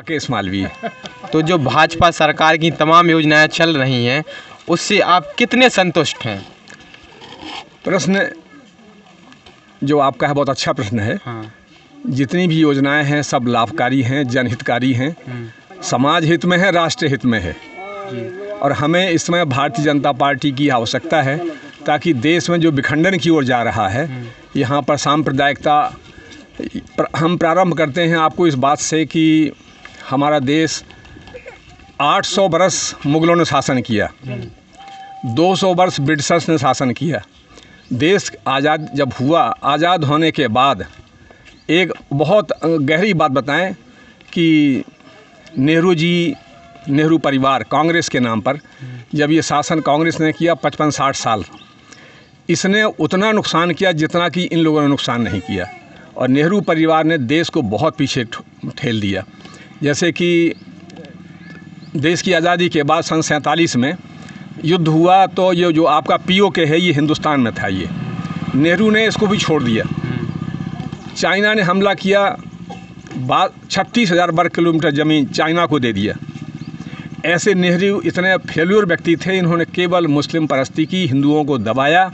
राकेश मालवीय। तो जो भाजपा सरकार की तमाम योजनाएं चल रही हैं उससे आप कितने संतुष्ट हैं? प्रश्न जो आपका है बहुत अच्छा प्रश्न है। हाँ। जितनी भी योजनाएं हैं सब लाभकारी हैं, जनहितकारी हैं, समाज हित में है, राष्ट्र हित में है। और हमें इस समय भारतीय जनता पार्टी की आवश्यकता है ताकि देश में जो विखंडन की ओर जा रहा है, यहाँ पर सांप्रदायिकता, हम प्रारंभ करते हैं आपको इस बात से कि हमारा देश 800 बरस मुग़लों ने शासन किया, 200 वर्ष ब्रिटिशर्स ने शासन किया। देश आज़ाद जब हुआ, आज़ाद होने के बाद एक बहुत गहरी बात बताएं कि नेहरू जी, नेहरू परिवार कांग्रेस के नाम पर जब ये शासन कांग्रेस ने किया 55-60 साल, इसने उतना नुकसान किया जितना कि इन लोगों ने नुकसान नहीं किया। और नेहरू परिवार ने देश को बहुत पीछे ठेल दिया। जैसे कि देश की आज़ादी के बाद सन 47 में युद्ध हुआ तो ये जो आपका POK है ये हिंदुस्तान में था, ये नेहरू ने इसको भी छोड़ दिया। चाइना ने हमला किया, 36,000 वर्ग किलोमीटर ज़मीन चाइना को दे दिया। ऐसे नेहरू इतने फेल्योर व्यक्ति थे, इन्होंने केवल मुस्लिम परस्ती की, हिंदुओं को दबाया,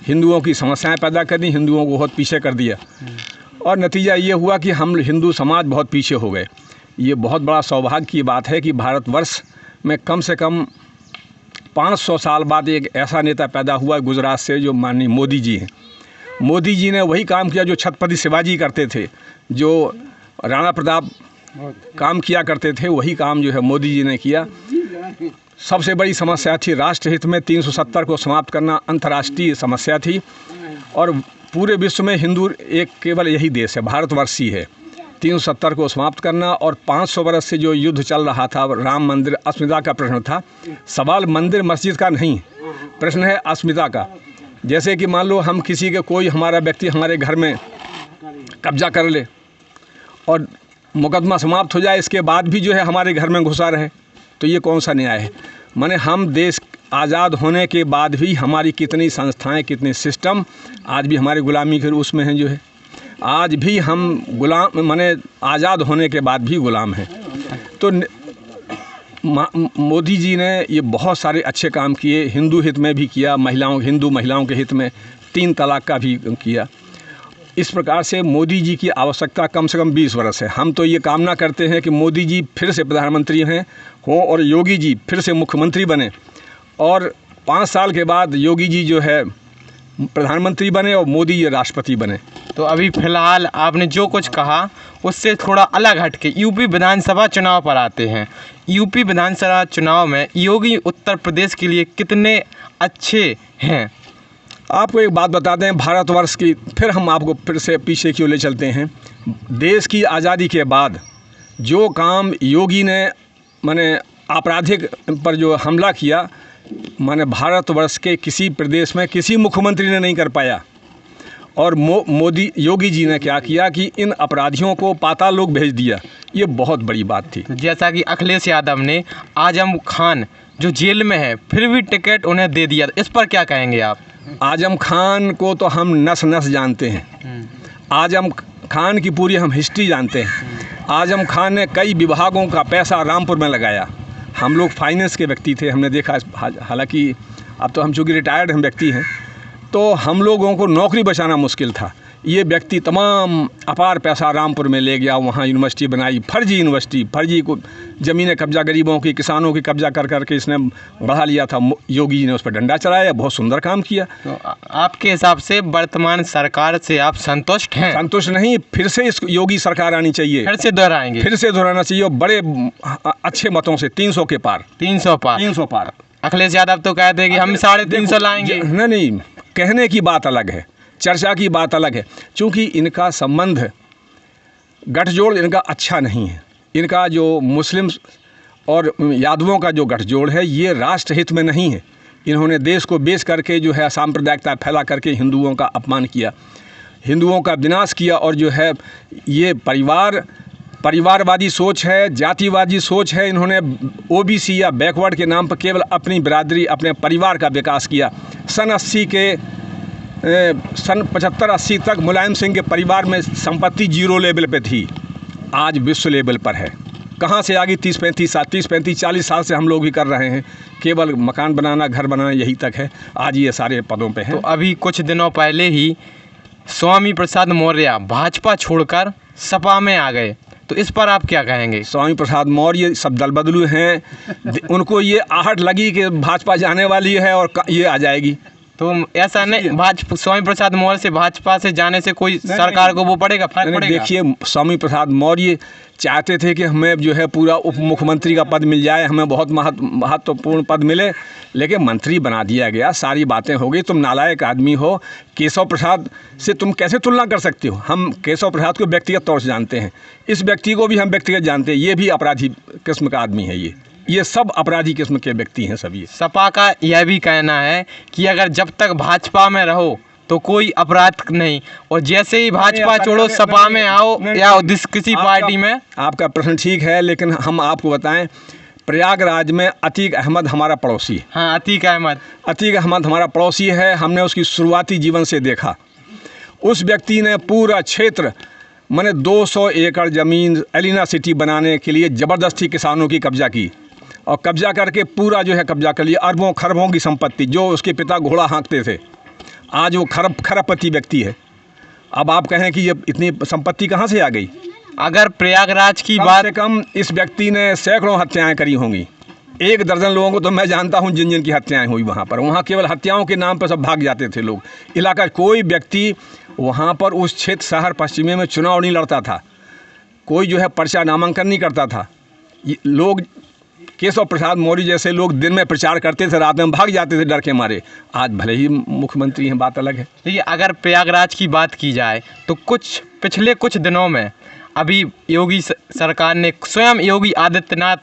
हिंदुओं की समस्याएं पैदा कर दी, हिंदुओं को बहुत पीछे कर दिया। और नतीजा ये हुआ कि हम हिंदू समाज बहुत पीछे हो गए। ये बहुत बड़ा सौभाग्य की बात है कि भारतवर्ष में कम से कम 500 साल बाद एक ऐसा नेता पैदा हुआ गुजरात से, जो माननीय मोदी जी हैं। मोदी जी ने वही काम किया जो छत्रपति शिवाजी करते थे, जो राणा प्रताप काम किया करते थे, वही काम जो है मोदी जी ने किया। सबसे बड़ी समस्या थी राष्ट्रहित में 370 को समाप्त करना, अंतर्राष्ट्रीय समस्या थी। और पूरे विश्व में हिंदू एक केवल यही देश है, भारतवर्ष ही है, 370 को समाप्त करना। और 500 वर्ष से जो युद्ध चल रहा था, राम मंदिर, अस्मिता का प्रश्न था। सवाल मंदिर मस्जिद का नहीं, प्रश्न है अस्मिता का। जैसे कि मान लो हम किसी के, कोई हमारा व्यक्ति हमारे घर में कब्जा कर ले और मुकदमा समाप्त हो जाए, इसके बाद भी जो है हमारे घर में घुसा रहे, तो ये कौन सा न्याय है? माने हम देश आज़ाद होने के बाद भी हमारी कितनी संस्थाएं, कितने सिस्टम आज भी हमारे गुलामी के उसमें हैं, जो है आज भी हम गुलाम, माने आज़ाद होने के बाद भी गुलाम हैं। तो मोदी जी ने ये बहुत सारे अच्छे काम किए, हिंदू हित में भी किया, हिंदू महिलाओं के हित में 3 तलाक का भी किया। इस प्रकार से मोदी जी की आवश्यकता कम से कम 20 वर्ष है। हम तो ये कामना करते हैं कि मोदी जी फिर से प्रधानमंत्री हों और योगी जी फिर से मुख्यमंत्री बने, और 5 साल के बाद योगी जी जो है प्रधानमंत्री बने और मोदी ये राष्ट्रपति बने। तो अभी फ़िलहाल आपने जो कुछ कहा उससे थोड़ा अलग हटके यूपी विधानसभा चुनाव पर आते हैं। यूपी विधानसभा चुनाव में योगी उत्तर प्रदेश के लिए कितने अच्छे हैं? आपको एक बात बता दें भारतवर्ष की, फिर हम आपको फिर से पीछे क्यों ले चलते हैं। देश की आज़ादी के बाद जो काम योगी ने माने आपराधिक पर जो हमला किया, माने भारतवर्ष के किसी प्रदेश में किसी मुख्यमंत्री ने नहीं कर पाया। और योगी जी ने क्या किया कि इन अपराधियों को पाताल लोक भेज दिया, ये बहुत बड़ी बात थी। जैसा कि अखिलेश यादव ने आजम खान जो जेल में है फिर भी टिकट उन्हें दे दिया, इस पर क्या कहेंगे आप? आजम खान को तो हम नस नस जानते हैं, आजम खान की पूरी हम हिस्ट्री जानते हैं। आजम खान ने कई विभागों का पैसा रामपुर में लगाया। हम लोग फाइनेंस के व्यक्ति थे, हमने देखा, हालांकि अब तो हम चूँकि रिटायर्ड हम व्यक्ति हैं, तो हम लोगों को नौकरी बचाना मुश्किल था। ये व्यक्ति तमाम अपार पैसा रामपुर में ले गया, वहाँ यूनिवर्सिटी बनाई, फर्जी यूनिवर्सिटी, फर्जी को ज़मीनें कब्जा, गरीबों की, किसानों की कब्जा कर करके इसने बढ़ा लिया था। योगी जी ने उस पर डंडा चलाया, बहुत सुंदर काम किया। तो आपके हिसाब से वर्तमान सरकार से आप संतुष्ट हैं? संतुष्ट नहीं, फिर से इस योगी सरकार आनी चाहिए, फिर से दोहराएंगे? फिर से दोहराना चाहिए, और बड़े अच्छे मतों से 300 के पार। 300 पार? अखिलेश यादव तो कहते हैं कि हम 350 लाएंगे। नहीं, कहने की बात अलग है, चर्चा की बात अलग है। चूँकि इनका संबंध, गठजोड़ इनका अच्छा नहीं है। इनका जो मुस्लिम और यादवों का जो गठजोड़ है, ये राष्ट्रहित में नहीं है। इन्होंने देश को बेच करके जो है सांप्रदायिकता फैला करके हिंदुओं का अपमान किया, हिंदुओं का विनाश किया। और जो है ये परिवारवादी सोच है, जातिवादी सोच है। इन्होंने OBC या बैकवर्ड के नाम पर केवल अपनी बिरादरी, अपने परिवार का विकास किया। सन 75-80 तक मुलायम सिंह के परिवार में संपत्ति 0 लेवल पे थी, आज विश्व लेवल पर है। कहाँ से आ गई? 30-35 साल से हम लोग भी कर रहे हैं, केवल मकान बनाना, घर बनाना यही तक है। आज ये सारे पदों पे हैं। तो अभी कुछ दिनों पहले ही स्वामी प्रसाद मौर्य भाजपा छोड़कर सपा में आ गए, तो इस पर आप क्या कहेंगे? स्वामी प्रसाद मौर्य सब दल बदलू हैं। उनको ये आहट लगी कि भाजपा जाने वाली है और ये आ जाएगी। तो ऐसा नहीं, भाजपा स्वामी प्रसाद मौर्य से भाजपा से जाने से कोई सरकार को वो पड़ेगा, फर्क पड़ेगा? देखिए, स्वामी प्रसाद मौर्य चाहते थे कि हमें जो है पूरा उप मुख्यमंत्री का पद मिल जाए, हमें बहुत महत्वपूर्ण पद मिले, लेकिन मंत्री बना दिया गया। सारी बातें हो गई। तुम नालायक आदमी हो। केशव प्रसाद से तुम कैसे तुलना कर सकते हो? हम केशव प्रसाद को व्यक्तिगत तौर से जानते हैं, इस व्यक्ति को भी हम व्यक्तिगत जानते हैं। ये भी अपराधी किस्म का आदमी है। ये सब अपराधी किस्म के व्यक्ति हैं सब। ये सपा का यह भी कहना है कि अगर जब तक भाजपा में रहो तो कोई अपराध नहीं, और जैसे ही भाजपा छोड़ो सपा में आओ या किसी पार्टी में। आपका प्रश्न ठीक है, लेकिन हम आपको बताएं, प्रयागराज में अतीक अहमद हमारा पड़ोसी है। हाँ, अतीक अहमद हमारा पड़ोसी है। हमने उसकी शुरुआती जीवन से देखा। उस व्यक्ति ने पूरा क्षेत्र, मैंने 200 एकड़ ज़मीन एलिना सिटी बनाने के लिए ज़बरदस्ती किसानों की कब्जा की, और कब्जा करके पूरा जो है कब्जा कर लिया। अरबों खरबों की संपत्ति, जो उसके पिता घोड़ा हाँकते थे, आज वो खरबपति व्यक्ति है। अब आप कहें कि ये इतनी संपत्ति कहाँ से आ गई? अगर प्रयागराज की कम बात से कम इस व्यक्ति ने सैकड़ों हत्याएं करी होंगी। 1 दर्जन लोगों को तो मैं जानता हूं जिन की हत्याएं हुई वहां पर। वहां केवल हत्याओं के नाम पर सब भाग जाते थे लोग। इलाका कोई व्यक्ति वहां पर उस क्षेत्र शहर पश्चिमी में चुनाव नहीं लड़ता था, कोई जो है पर्चा नामांकन नहीं करता था। लोग केशव प्रसाद मौर्य जैसे लोग दिन में प्रचार करते थे, रात में भाग जाते थे डर के मारे। आज भले ही मुख्यमंत्री हैं, बात अलग है। देखिए, अगर प्रयागराज की बात की जाए तो पिछले कुछ दिनों में अभी योगी सरकार ने, स्वयं योगी आदित्यनाथ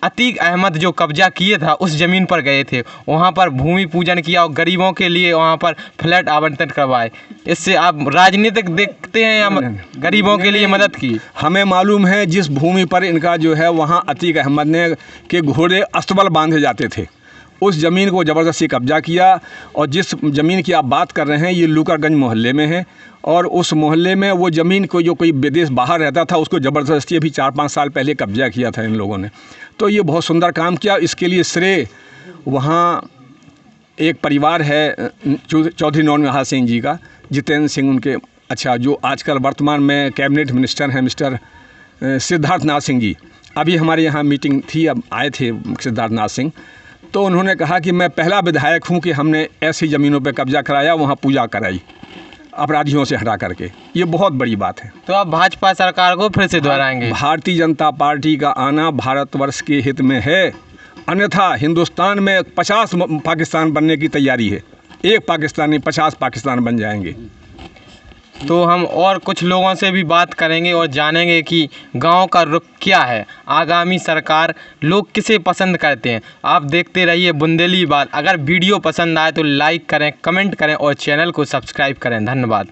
अतीक अहमद जो कब्जा किए था उस ज़मीन पर गए थे, वहाँ पर भूमि पूजन किया और गरीबों के लिए वहाँ पर फ्लैट आवंटन करवाए। इससे आप राजनीतिक देखते हैं या गरीबों के लिए मदद की? हमें मालूम है जिस भूमि पर इनका जो है वहाँ अतीक अहमद ने के घोड़े अस्तबल बांधे जाते थे, उस ज़मीन को ज़बरदस्ती कब्जा किया। और जिस ज़मीन की आप बात कर रहे हैं ये लूकरगंज मोहल्ले में है, और उस मोहल्ले में वो ज़मीन को जो कोई विदेश बाहर रहता था उसको ज़बरदस्ती अभी 4-5 साल पहले कब्जा किया था इन लोगों ने। तो ये बहुत सुंदर काम किया। इसके लिए श्रेय वहाँ एक परिवार है चौधरी नौनहार सिंह जी का, जितेंद्र सिंह उनके, अच्छा, जो आजकल वर्तमान में कैबिनेट मिनिस्टर हैं, मिस्टर सिद्धार्थ नाथ सिंह जी। अभी हमारे यहाँ मीटिंग थी, अब आए थे सिद्धार्थ नाथ सिंह, तो उन्होंने कहा कि मैं पहला विधायक हूँ कि हमने ऐसी ज़मीनों पर कब्जा कराया, वहाँ पूजा कराई अपराधियों से हटा करके। ये बहुत बड़ी बात है। तो आप भाजपा सरकार को फिर से दोहराएंगे? भारतीय जनता पार्टी का आना भारतवर्ष के हित में है, अन्यथा हिंदुस्तान में 50 पाकिस्तान बनने की तैयारी है। 1 पाकिस्तान नहीं, 50 पाकिस्तान बन जाएंगे। तो हम और कुछ लोगों से भी बात करेंगे और जानेंगे कि गांव का रुख क्या है, आगामी सरकार लोग किसे पसंद करते हैं। आप देखते रहिए बुंदेली बात। अगर वीडियो पसंद आए तो लाइक करें, कमेंट करें और चैनल को सब्सक्राइब करें। धन्यवाद।